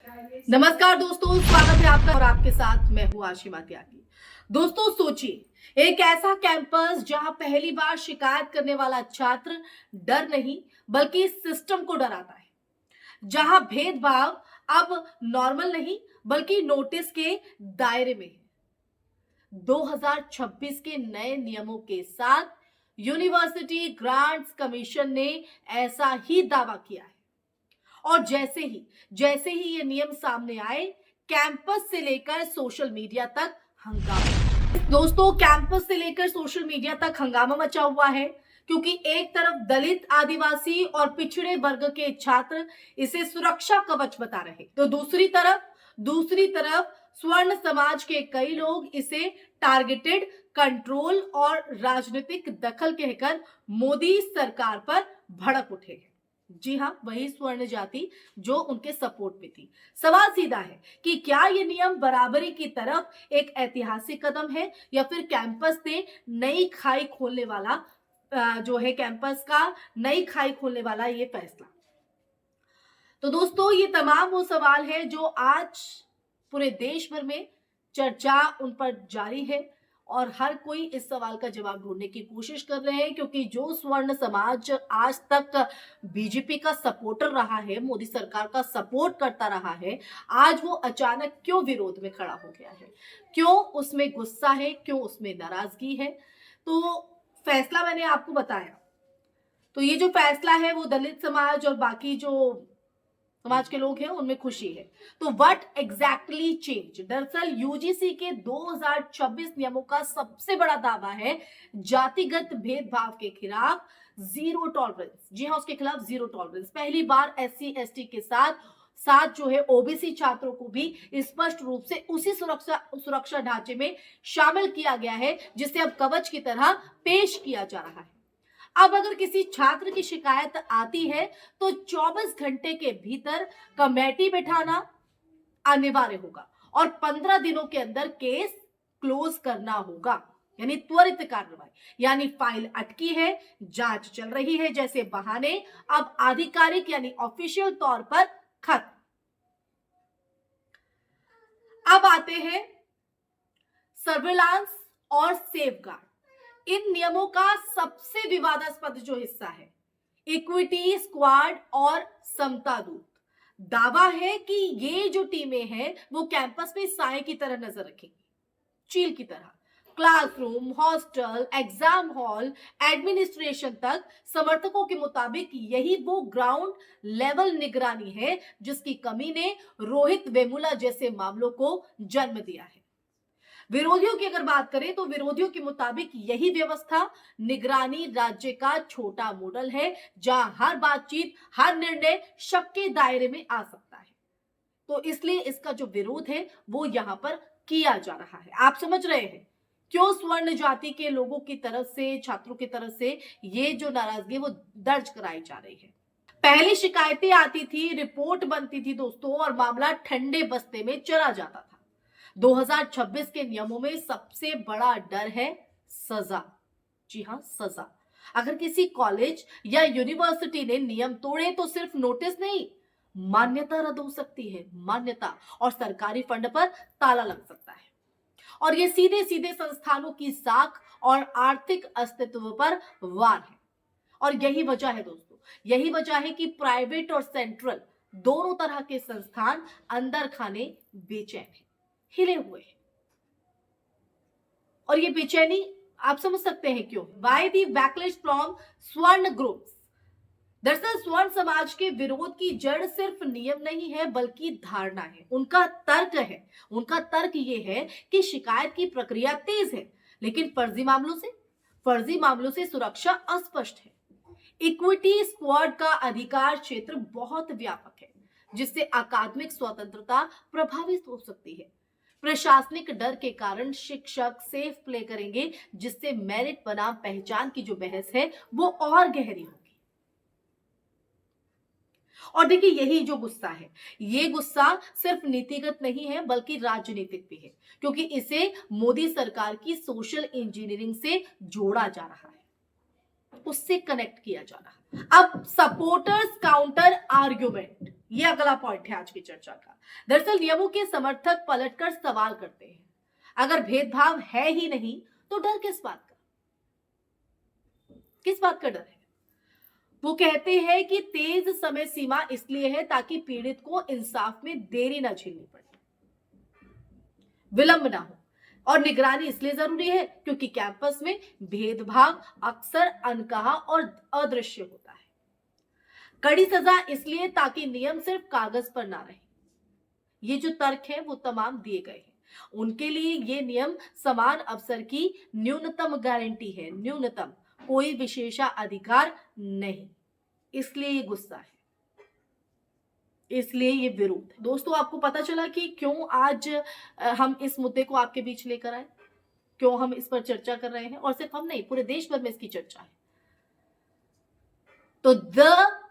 नमस्कार दोस्तों, स्वागत है आपका और आपके साथ मैं हूं आशिमा त्यागी। दोस्तों सोचिए, एक ऐसा कैंपस जहां पहली बार शिकायत करने वाला छात्र डर नहीं बल्कि सिस्टम को डराता है, जहां भेदभाव अब नॉर्मल नहीं बल्कि नोटिस के दायरे में है। 2026 के नए नियमों के साथ यूनिवर्सिटी ग्रांट्स कमीशन ने ऐसा ही दावा किया है। और जैसे ही ये नियम सामने आए, कैंपस से लेकर सोशल मीडिया तक हंगामा। दोस्तों, कैंपस से लेकर सोशल मीडिया तक हंगामा मचा हुआ है, क्योंकि एक तरफ दलित, आदिवासी और पिछड़े वर्ग के छात्र इसे सुरक्षा कवच बता रहे, तो दूसरी तरफ स्वर्ण समाज के कई लोग इसे टारगेटेड कंट्रोल और राजनीतिक दखल कहकर मोदी सरकार पर भड़क उठे। जी हाँ, वही स्वर्ण जाति जो उनके सपोर्ट में थी। सवाल सीधा है कि क्या ये नियम बराबरी की तरफ एक ऐतिहासिक कदम है या फिर कैंपस से नई खाई खोलने वाला जो है कैंपस का नई खाई खोलने वाला ये फैसला। तो दोस्तों, ये तमाम वो सवाल है जो आज पूरे देश भर में चर्चा उन पर जारी है और हर कोई इस सवाल का जवाब ढूंढने की कोशिश कर रहे हैं, क्योंकि जो स्वर्ण समाज आज तक बीजेपी का सपोर्टर रहा है, मोदी सरकार का सपोर्ट करता रहा है, आज वो अचानक क्यों विरोध में खड़ा हो गया है, क्यों उसमें गुस्सा है, क्यों उसमें नाराजगी है। तो फैसला मैंने आपको बताया। तो ये जो फैसला है वो दलित समाज और बाकी जो समाज के लोग हैं उनमें खुशी है। तो व्हाट एग्जैक्टली चेंज? दरअसल यूजीसी के 2026 नियमों का सबसे बड़ा दावा है जातिगत भेदभाव के खिलाफ जीरो टॉलरेंस। जी हाँ, उसके खिलाफ जीरो टॉलरेंस। पहली बार एससी एसटी के साथ साथ जो है ओबीसी छात्रों को भी स्पष्ट रूप से उसी सुरक्षा ढांचे में शामिल किया गया है, जिसे अब कवच की तरह पेश किया जा रहा है। अब अगर किसी छात्र की शिकायत आती है तो 24 घंटे के भीतर कमेटी बैठाना अनिवार्य होगा और 15 दिनों के अंदर केस क्लोज करना होगा, यानी त्वरित कार्रवाई। यानी फाइल अटकी है, जांच चल रही है जैसे बहाने अब आधिकारिक यानी ऑफिशियल तौर पर खत्म। अब आते हैं सर्विलांस और सेफगार्ड। इन नियमों का सबसे विवादास्पद जो हिस्सा है इक्विटी स्क्वाड और समता दूत। दावा है कि ये जो टीमें हैं वो कैंपस में साए की तरह नजर रखेंगी, चील की तरह। Classroom, hostel, exam hall, administration तक समर्थकों के मुताबिक यही वो ग्राउंड लेवल निगरानी है जिसकी कमी ने रोहित वेमुला जैसे मामलों को जन्म दिया है। विरोधियों की अगर बात करें तो विरोधियों के मुताबिक यही व्यवस्था निगरानी राज्य का छोटा मॉडल है, जहां हर बातचीत, हर निर्णय शक के दायरे में आ सकता है। तो इसलिए इसका जो विरोध है वो यहां पर किया जा रहा है। आप समझ रहे हैं क्यों स्वर्ण जाति के लोगों की तरफ से, छात्रों की तरफ से ये जो नाराजगी वो दर्ज कराई जा रही है। पहली शिकायतें आती थी, रिपोर्ट बनती थी दोस्तों, और मामला ठंडे बस्ते में चला जाता था। 2026 के नियमों में सबसे बड़ा डर है सजा। जी हां, सजा। अगर किसी कॉलेज या यूनिवर्सिटी ने नियम तोड़े तो सिर्फ नोटिस नहीं, मान्यता रद्द हो सकती है, मान्यता, और सरकारी फंड पर ताला लग सकता है। और ये सीधे सीधे संस्थानों की साख और आर्थिक अस्तित्व पर वार है। और यही वजह है दोस्तों, यही वजह है कि प्राइवेट और सेंट्रल दोनों तरह के संस्थान अंदर खाने बेचैन है, हिले हुए हैं। और ये बेचैनी आप समझ सकते हैं क्यों। वाई दी बैकलिश फ्रॉम स्वर्ण ग्रुप्स। दरअसल स्वर्ण समाज के विरोध की जड़ सिर्फ नियम नहीं है बल्कि धारणा है। उनका तर्क ये है कि शिकायत की प्रक्रिया तेज है लेकिन फर्जी मामलों से सुरक्षा अस्पष्ट है। इक्विटी स्क्वाड का अधिकार क्षेत्र बहुत व्यापक है, जिससे अकादमिक स्वतंत्रता प्रभावित हो सकती है। प्रशासनिक डर के कारण शिक्षक सेफ प्ले करेंगे, जिससे मेरिट बनाम पहचान की जो बहस है वो और गहरी होगी। और देखिए, यही जो गुस्सा है, ये गुस्सा सिर्फ नीतिगत नहीं है बल्कि राजनीतिक भी है, क्योंकि इसे मोदी सरकार की सोशल इंजीनियरिंग से जोड़ा जा रहा है, उससे कनेक्ट किया जा रहा है। अब सपोर्टर्स काउंटर आर्ग्यूमेंट, ये अगला पॉइंट है आज की चर्चा का। दरअसल नियमों के समर्थक पलटकर सवाल करते हैं, अगर भेदभाव है ही नहीं तो डर किस बात का? किस बात का डर है? वो कहते हैं कि तेज समय सीमा इसलिए है ताकि पीड़ित को इंसाफ में देरी ना झेलनी पड़े, विलंब ना हो, और निगरानी इसलिए जरूरी है क्योंकि कैंपस में भेदभाव अक्सर अनकहा और अदृश्य होता है। कड़ी सजा इसलिए ताकि नियम सिर्फ कागज पर ना रहे। ये जो तर्क है वो तमाम दिए गए हैं। उनके लिए ये नियम समान अवसर की न्यूनतम गारंटी है, न्यूनतम, कोई विशेषाधिकार नहीं। इसलिए ये गुस्सा है, इसलिए ये विरोध है। दोस्तों, आपको पता चला कि क्यों आज हम इस मुद्दे को आपके बीच लेकर आए, क्यों हम इस पर चर्चा कर रहे हैं, और सिर्फ हम नहीं, पूरे देश भर में इसकी चर्चा है। तो द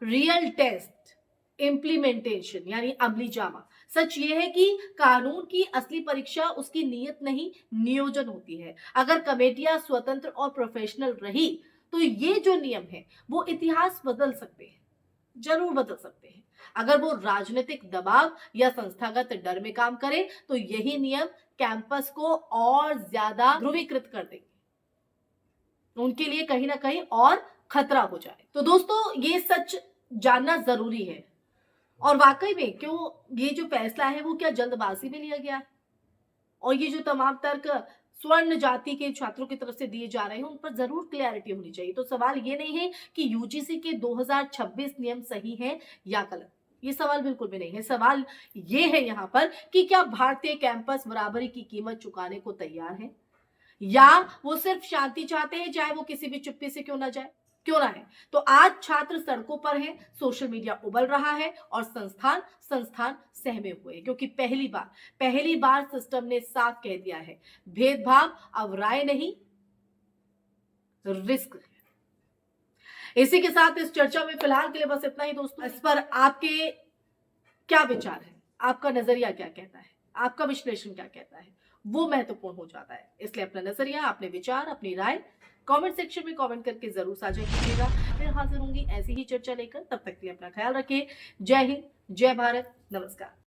रियल टेस्ट इम्प्लीमेंटेशन यानी अमली जामा, सच ये है कि कानून की असली परीक्षा उसकी नीयत नहीं, नियोजन होती है। अगर कमेटियां स्वतंत्र और प्रोफेशनल रही तो ये जो नियम है वो इतिहास बदल सकते हैं, जरूर बदल सकते हैं। अगर वो राजनीतिक दबाव या संस्थागत डर में काम करे तो यही नियम कैंपस को और ज्यादा ध्रुवीकृत कर देंगे, उनके लिए कहीं ना कहीं और खतरा हो जाए। तो दोस्तों, ये सच जानना जरूरी है। और वाकई में क्यों ये जो फैसला है वो क्या जल्दबाजी में लिया गया है? और ये जो तमाम तर्क स्वर्ण जाति के छात्रों की तरफ से दिए जा रहे हैं उन पर जरूर क्लैरिटी होनी चाहिए। तो सवाल ये नहीं है कि यूजीसी के 2026 नियम सही है या गलत, ये सवाल बिल्कुल भी नहीं है। सवाल ये है यहाँ पर कि क्या भारतीय कैंपस बराबरी की कीमत चुकाने को तैयार है, या वो सिर्फ शांति चाहते हैं, चाहे वो किसी भी चुप्पी से क्यों ना है। तो आज छात्र सड़कों पर हैं, सोशल मीडिया उबल रहा है और संस्थान सहमे हुए हैं, क्योंकि पहली बार सिस्टम ने साफ कह दिया है, भेदभाव अब राय नहीं, रिस्क है। इसी के साथ इस चर्चा में फिलहाल के लिए बस इतना ही दोस्तों। इस पर आपके क्या विचार है, आपका नजरिया क्या कहता है, आपका विश्लेषण क्या कहता है, वो महत्वपूर्ण हो जाता है। इसलिए अपना नजरिया, अपने विचार, अपनी राय कमेंट सेक्शन में कमेंट करके जरूर साझा कीजिएगा। फिर हाजिर होंगी ऐसी ही चर्चा लेकर, तब तक के लिए अपना ख्याल रखिए। जय हिंद, जय भारत, नमस्कार।